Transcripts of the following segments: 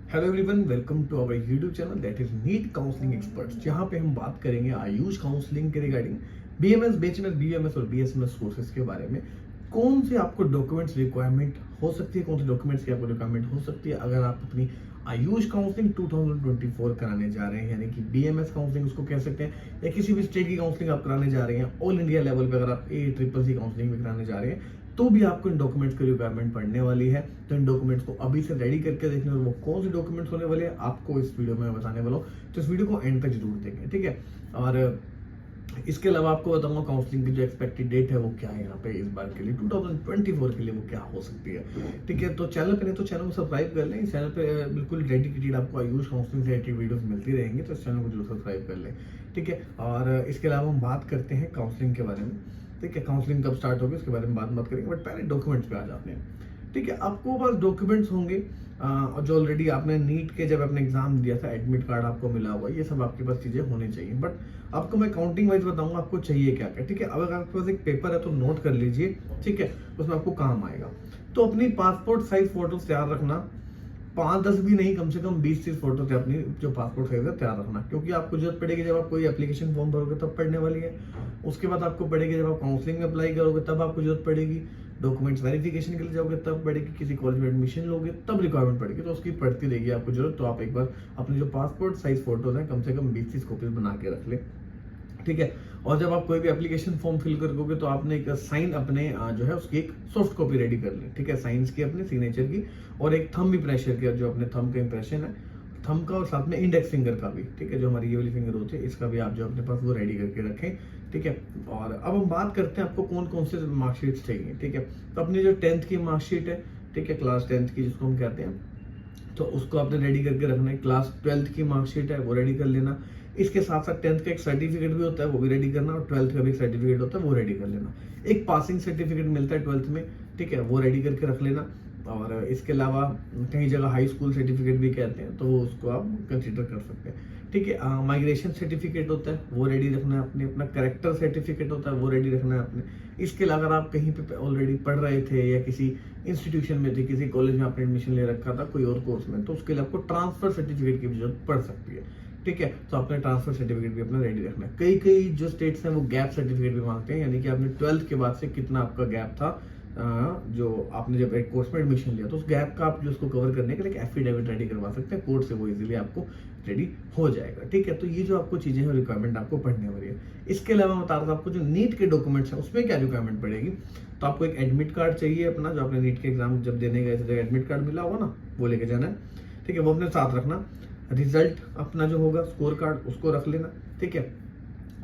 Hello everyone, welcome to our YouTube channel that is NEET counselling experts, जहां पे हम बात करेंगे आयुष काउंसलिंग के रिगार्डिंग बीएमएस, बीएचएमएस, बीएमएस और बीएसएमएस कोर्सेज के बारे में। कौन से आपको डॉक्यूमेंट्स रिक्वायरमेंट हो सकती है, कौन से डॉक्यूमेंट्स की आपको रिक्वायरमेंट हो सकती है अगर आप अपनी आयुष काउंसलिंग 2024 कराने जा रहे हैं, यानी कि बीएमएस काउंसलिंग उसको कह सकते हैं, या किसी भी स्टेट की काउंसलिंग आप कराने जा रहे हैं, ऑल इंडिया लेवल पे अगर आप ACCC काउंसलिंग भी कराने जा रहे हैं तो भी आपको इन डॉक्यूमेंट्स की रिक्वायरमेंट पड़ने वाली है। तो इन डॉक्यूमेंट्स को अभी से रेडी करके देखना, और वो कौन से डॉक्यूमेंट्स होने वाले हैं आपको इस वीडियो में बताने वाला हूँ, तो इस वीडियो को एंड तक जरूर देखें, ठीक है। और इसके अलावा आपको बताऊंगा काउंसलिंग की जो एक्सपेक्टेड डेट है वो क्या है यहाँ पे इस बार के लिए 2024 के लिए वो क्या हो सकती है, ठीक है। तो चैनल पे नहीं तो चैनल को सब्सक्राइब कर लें। इस चैनल पे बिल्कुल डेडिकेटेड आपको आयुष काउंसलिंग से रिलेटेड वीडियोस मिलती रहेंगी, तो इस चैनल को जरूर सब्सक्राइब कर लें, ठीक है। और इसके अलावा हम बात करते हैं काउंसलिंग के बारे में, ठीक है। काउंसलिंग कब स्टार्ट होगी उसके बारे में बात करेंगे, बट पहले डॉक्यूमेंट्स पे आ जाते हैं, ठीक है। आपको पास डॉक्यूमेंट्स होंगे जो ऑलरेडी आपने नीट के जब आपने एग्जाम दिया था, एडमिट कार्ड आपको मिला हुआ, ये सब आपके पास चीजें होनी चाहिए। बट आपको मैं काउंटिंग वाइज बताऊंगा आपको चाहिए क्या क्या, ठीक है। अगर आपके पास एक पेपर है तो नोट कर लीजिए, ठीक है, उसमें आपको काम आएगा। तो अपनी पासपोर्ट साइज फोटो तैयार रखना, 5-10 भी नहीं, कम से कम 20-30 फोटो थे अपनी जो पासपोर्ट साइज है तैयार रखना, क्योंकि आपको जरूरत पड़ेगी जब आप कोई एप्लीकेशन फॉर्म भरोगे तब पड़ने वाली है। उसके बाद आपको पड़ेगी जब आप काउंसलिंग में अप्लाई करोगे तब आपको जरूरत पड़ेगी, डॉक्यूमेंट्स वेरिफिकेशन के लिए जाओगे तब पड़ेगी, किसी कॉलेज में एडमिशन लोगे तब रिक्वायरमेंट पड़ेगी, तो उसकी पड़ती रहेगी आपको जरूरत। तो आप एक बार अपने जो पासपोर्ट साइज फोटोज हैं कम से कम 20-30 कॉपीज बना के रख ले, ठीक है। और जब आप कोई भी एप्लीकेशन फॉर्म फिल करोगे तो आपने एक साइन अपने जो है उसकी एक सॉफ्ट कॉपी रेडी कर ली, ठीक है, साइंस की अपने सिग्नेचर की, और एक थंब इंप्रेशन का जो अपने थंब का इंप्रेशन है, थंब का, और साथ में इंडेक्स फिंगर का भी, ठीक है, जो हमारी ये वाली फिंगर होती है इसका भी आप जो अपने पास वो रेडी करके रखें, ठीक है। और अब हम बात करते हैं आपको कौन कौन से मार्कशीट्स चाहिए, ठीक है। तो अपनी जो 10th की मार्कशीट है, ठीक है, क्लास 10th की जिसको हम कहते हैं, तो उसको आपने रेडी करके रखना है। क्लास 12th की मार्कशीट है वो रेडी कर लेना। इसके साथ साथ 10th का एक सर्टिफिकेट भी होता है वो भी रेडी करना, और 12th का भी सर्टिफिकेट होता है वो रेडी कर लेना। एक पासिंग सर्टिफिकेट मिलता है 12th में, ठीक है, वो रेडी करके रख लेना। और इसके अलावा कई जगह हाई स्कूल सर्टिफिकेट भी कहते हैं, तो वो उसको आप कंसिडर कर सकते हैं, ठीक है। माइग्रेशन सर्टिफिकेट होता है वो रेडी रखना है अपने, अपना करेक्टर सर्टिफिकेट होता है वो रेडी रखना है अपने। इसके अलावा अगर आप कहीं पे ऑलरेडी पढ़ रहे थे या किसी इंस्टीट्यूशन में थे, किसी कॉलेज में आपने एडमिशन ले रखा था कोई और कोर्स में, तो उसके लिए आपको ट्रांसफर सर्टिफिकेट की भी जरूरत पड़ सकती है, ठीक है। तो आपने ट्रांसफर सर्टिफिकेट भी अपना रेडी रखना है। कई कई जो स्टेट्स हैं वो गैप सर्टिफिकेट भी मांगते हैं, यानी कि आपने 12th के बाद से कितना आपका गैप था, जो आपने जब एक कोर्स में एडमिशन लिया, तो उस गैप का आप जो उसको कवर करने के लिए एफिडेविट रेडी करवा सकते हैं कोर्ट से, वो इजीली आपको रेडी हो जाएगा, ठीक है। तो ये जो आपको चीजें हैं रिक्वायरमेंट आपको पढ़ने वाली है। इसके अलावा मैं बता रहा था आपको जो नीट के डॉक्यूमेंट्स हैं उसमें क्या रिक्वायरमेंट पड़ेगी। तो आपको एक एडमिट कार्ड चाहिए अपना, जो आपने नीट के एग्जाम जब देने गए थे जो एडमिट कार्ड मिला होगा ना वो लेके जाना है, ठीक है, वो अपने साथ रखना। रिजल्ट अपना जो होगा स्कोर कार्ड उसको रख लेना, ठीक है।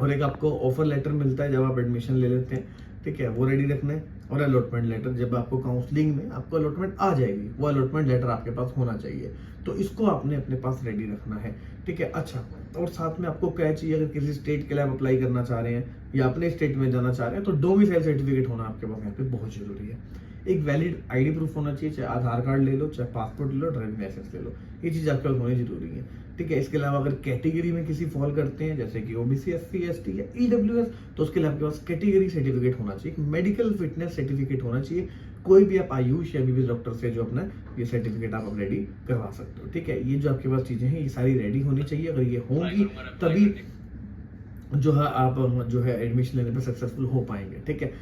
और एक आपको ऑफर लेटर मिलता है जब आप एडमिशन ले लेते हैं, ठीक है, वो रेडी रखना है। और अलॉटमेंट लेटर, जब आपको काउंसलिंग में आपको अलॉटमेंट आ जाएगी वो अलॉटमेंट लेटर आपके पास होना चाहिए, तो इसको आपने अपने पास रेडी रखना है, ठीक है। अच्छा, और साथ में आपको क्या चाहिए, अगर किसी स्टेट के लिए आप अप्लाई करना चाह रहे हैं या अपने स्टेट में जाना चाह रहे हैं तो डोमिसाइल सर्टिफिकेट होना आपके पास यहाँ पे बहुत जरूरी है। एक वैलिड आईडी प्रूफ होना चाहिए, चाहे आधार कार्ड ले लो, चाहे पासपोर्ट ले लो, ड्राइविंग लाइसेंस ले लो, ये चीज आपके पास होनी जरूरी है, ठीक है। इसके अलावा अगर कैटेगरी में किसी फॉल करते हैं जैसे कि ओबीसी, एससी, एसटी या ईडब्ल्यूएस, तो उसके लिए आपके पास कैटेगरी सर्टिफिकेट होना चाहिए, मेडिकल फिटनेस सर्टिफिकेट होना चाहिए। कोई भी आप आयुष या एमबीबीएस डॉक्टर से जो अपना ये सर्टिफिकेट आप रेडी करवा सकते हो, ठीक है। ये जो आपके पास चीजें हैं ये सारी रेडी होनी चाहिए। अगर ये होंगी तभी जो है आप जो है एडमिशन लेने पर सक्सेसफुल हो पाएंगे, ठीक है।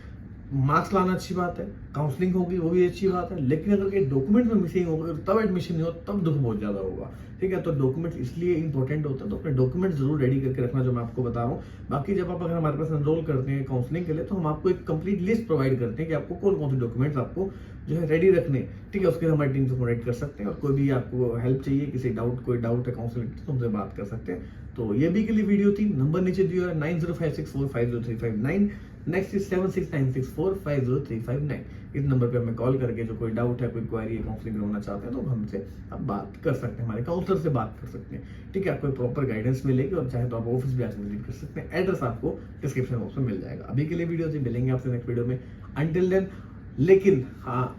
मार्क्स लाना अच्छी बात है, काउंसलिंग होगी वो भी अच्छी बात है, लेकिन अगर ये डॉक्यूमेंट में मिसिंग होगा तब एडमिशन नहीं हो तब दुख बहुत ज्यादा होगा, ठीक है। तो डॉक्यूमेंट्स इसलिए इंपॉर्टेंट होता है, तो अपने डॉक्यूमेंट जरूर रेडी करके रखना जो मैं आपको बता रहा हूँ। बाकी जब आप अगर हमारे पास एनरोल करते हैं काउंसलिंग के लिए तो हम आपको एक कंप्लीट लिस्ट प्रोवाइड करते हैं कि आपको कौन कौन से डॉक्यूमेंट्स आपको जो है रेडी रखने, ठीक है। उसके लिए हमारी टीम से कॉन्टेक्ट कर सकते हैं, और कोई भी आपको हेल्प चाहिए, किसी कोई डाउट है काउंसलिंग तो हमसे बात कर सकते हैं। तो ये भी के लिए वीडियो थी। नंबर नीचे दिया है 9056450359, नेक्स्ट इज 7696450359। इस नंबर पे हमें कॉल करके जो कोई डाउट है, कोई क्वेरी है, काउंसलिंग करवाना चाहते हैं तो हमसे आप बात कर सकते हैं, हमारे काउंसलर से बात कर सकते हैं, ठीक है। आपको प्रॉपर गाइडेंस मिलेगी, और चाहे तो आप ऑफिस भी आकर विजिट कर सकते हैं। एड्रेस आपको डिस्क्रिप्शन बॉक्स में मिल जाएगा। अभी के लिए वीडियो से मिलेंगे आपसे नेक्स्ट वीडियो में, अंटिल देन। लेकिन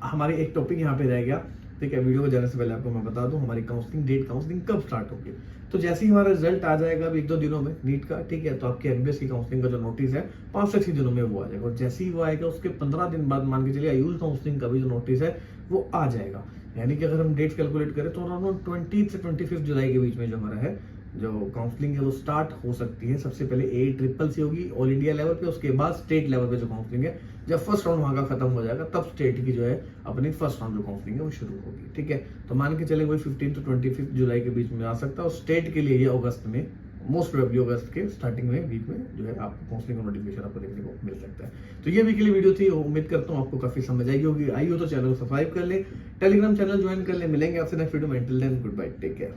हमारी एक टॉपिक यहाँ पे रह गया, ठीक है। वीडियो को जाने से पहले आपको मैं बता दूं हमारी काउंसलिंग कब स्टार्ट होगी। तो जैसे ही हमारा रिजल्ट आ जाएगा अभी 1-2 दिनों में नीट का, ठीक है, तो आपके एमबीबीएस की काउंसलिंग का जो नोटिस है 5 से 6 दिनों में वो आ जाएगा। और जैसे ही वो आएगा उसके 15 दिन बाद मान के चलिए आयुष काउंसलिंग का भी जो नोटिस है वो आ जाएगा। यानी कि अगर हम डेट कैलकुलेट करें तो अराउंड 20 से 25 जुलाई के बीच में जो हमारा है जो काउंसलिंग है वो स्टार्ट हो सकती है। सबसे पहले ACCC होगी ऑल इंडिया लेवल पे, उसके बाद स्टेट लेवल पे जो काउंसलिंग है, जब फर्स्ट राउंड वहाँ का खत्म हो जाएगा तब स्टेट की जो है अपनी फर्स्ट राउंड जो काउंसलिंग है वो शुरू होगी। ठीक है, तो मान के चले वही 15 to 25 जुलाई के बीच में आ सकता है, और स्टेट के लिए ये अगस्त में, मोस्ट प्रोबेबली अगस्त के स्टार्टिंग में वीक में जो है आपको काउंसलिंग का नोटिफिकेशन आपको देखने को मिल सकता है। तो ये वीकली वीडियो थी, उम्मीद करता हूँ आपको काफी समझ आई होगी। आई हो तो चैनल को सब्सक्राइब कर ले, टेलीग्राम चैनल ज्वाइन कर ले। मिलेंगे आपसे नेक्स्ट वीडियो में, till then goodbye, take care.